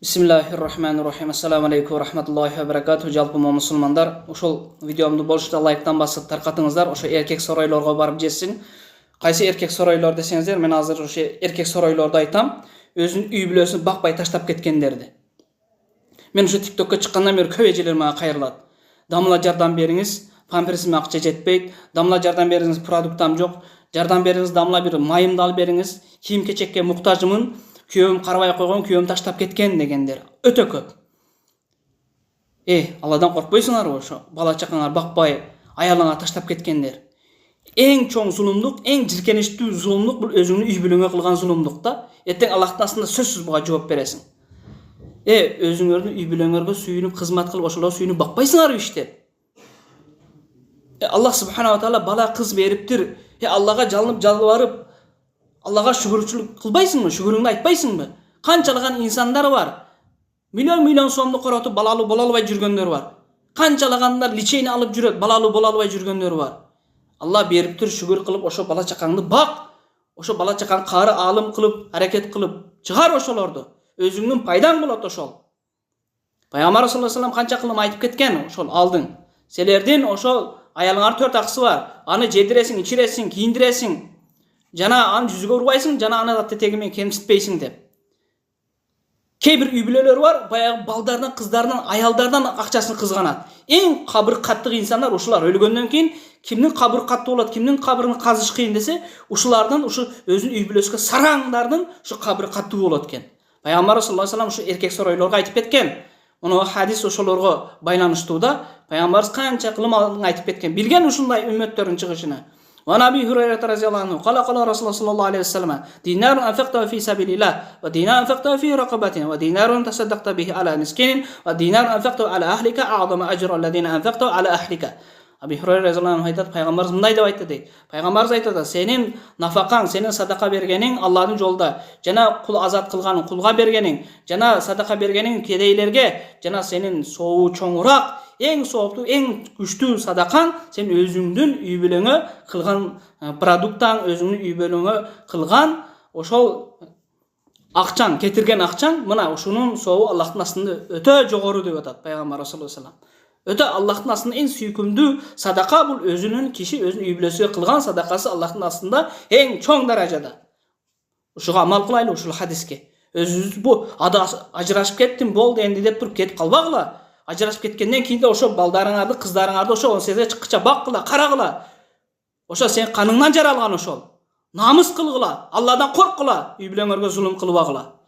Bismillahirrahmanirrahim. Assalamu alaikum wa rahmatullahi wa barakatuh. Жалпы musulmanдар, ошол видеомду болушта лайктан басып таркатыңыздар. Ошо эркек соройлорго барып жетсин. Кайсы эркек соройлор десеңиздер, мен азыр ошо эркек соройлорду айтам. Өзүнүн үй бүлөсүн бакпай таштап кеткендерди. Мен ошо TikTokко чыккандан бери көп эжелер мага кайрылат. Дамла жардам бериңиз, памперсиме акча жетпейт. Дамла жардам бериңиз, продуктам жок. Жардам бериңиз, дамла бир майымды алып бериңиз. Кийим кечекке муктажмын. Күйөөм карабай койгон, күйөөм таштап кеткен дегендер өтө көп. Алладан коркпойсуңарбы ошо? Бала чакаңар бакпай, аялыңа таштап кеткендер. Эң чоң зулумдук, эң жиркеничтүү зулумдук бул өзүңнүн үй бүлөңө кылган зулумдук да. Эртең Аллахтын астында сөзсүз буга жооп бересиң. Өзүңөрдүн үй бүлөңөргө сүйүнүп кызмат кылып, ошолорго сүйүнүп бакпайсыңарбы иштеп? Аллах субханала таала бала кыз бериптир. Аллага жалынып жалбарып, Аллага шүгүрчүлүк кылбайсыңбы? Шүгүрүңдү айтпайсыңбы? Канчалаган инсандар бар. Миллион сомду коротуп балалуу боло албай жүргөндөр бар. Канчалагандар личейни алып жүрөт, балалуу боло албай жүргөндөр бар. Алла бериптир, шүгүр кылып, ошо бала чакаңды бак. Ошо бала чакаң кары алым кылып, аракет кылып чыгар ошолорду. Өзүңдүн пайдаң болот ошол. Пайгамбар саллаллаху алейхи вассалам канча кылым айтып кеткен ошол алдың. Силердин ошол аялыңар 4 акысы бар. Аны жедиресиң, ичиресиң, кийиндиресиң. Жана аны жүзүгө урбайсың, жана аны да тегимен кемситпейсиң деп. Кээ бир үй бүлөлөр бар, баягы балдардан, кыздардан, аялдардан акчасын кызганат. Эң кабыр каттык инсандар ушулар өлгөндөн кийин кимдин кабыры катты болот, кимдин кабырын казыш кыйын десе, ушулардан, ушу өзүнүн үй бүлөсүгө сараңдардын ушу кабыры катты болот экен. Пайгамбар саллаллаху алейхи вассалам ушу эркек соройлорго айтып кеткен. Муну хадис ошолорго байланыштуу да. Пайгамбарыбыз канча кылым айтып кеткен. Билген ушундай үммөттөрдүн чыгышына. وعن أبي هريرة رضي الله عنه قال رسول الله صلى الله عليه وسلم دينار أنفقته في سبيل الله ودينار أنفقته في رقبة ودينار تصدقت به على مسكين ودينار أنفقته على أهلك أعظم أجر الذين أنفقته على أهلك. Abi Hurayra radhiyallahu anhu aytат, пайгамбарыбыз мындай деп айтты дейт. Пайгамбарыбыз айтат, сенин нафакаң, сенин садака бергениң Аллахтын жолунда, жана кул азат кылганың, кулга бергениң, жана садака бергениң кедейлерге, жана сенин сообу чоңураак, эң сооптуу, эң күчтүү садакаң сен өзүңдүн үй бүлөңө кылган продуктаң, өзүңдүн үй бүлөңө кылган ошол акчаң, кетирген акчаң, мына ушунун сообу Аллахтын астында өтө жогору деп атат пайгамбар саллаллаху алейхи вассалам. Өтө Аллахтын астында эң сүйкүмдүү садака бул өзүнүн киши өзүнүн үй бүлөсүгө кылган садакасы Аллахтын астында эң чоң даражада. Ушуга амал кылайлы ушул хадиске. Өзүбүз бу ажырашып кеттим, болду энди деп туруп кетип калбагыла. Ажырашып кеткенден кийин да ошо балдарыңарды, кыздарыңарды ошо 18 чыккыча баккыла, карагыла. Ошо сен каныңдан жаралган ошол. Намыс кылгыла, Алладан корккула, үй бүлөңөргө зулум кылбагыла.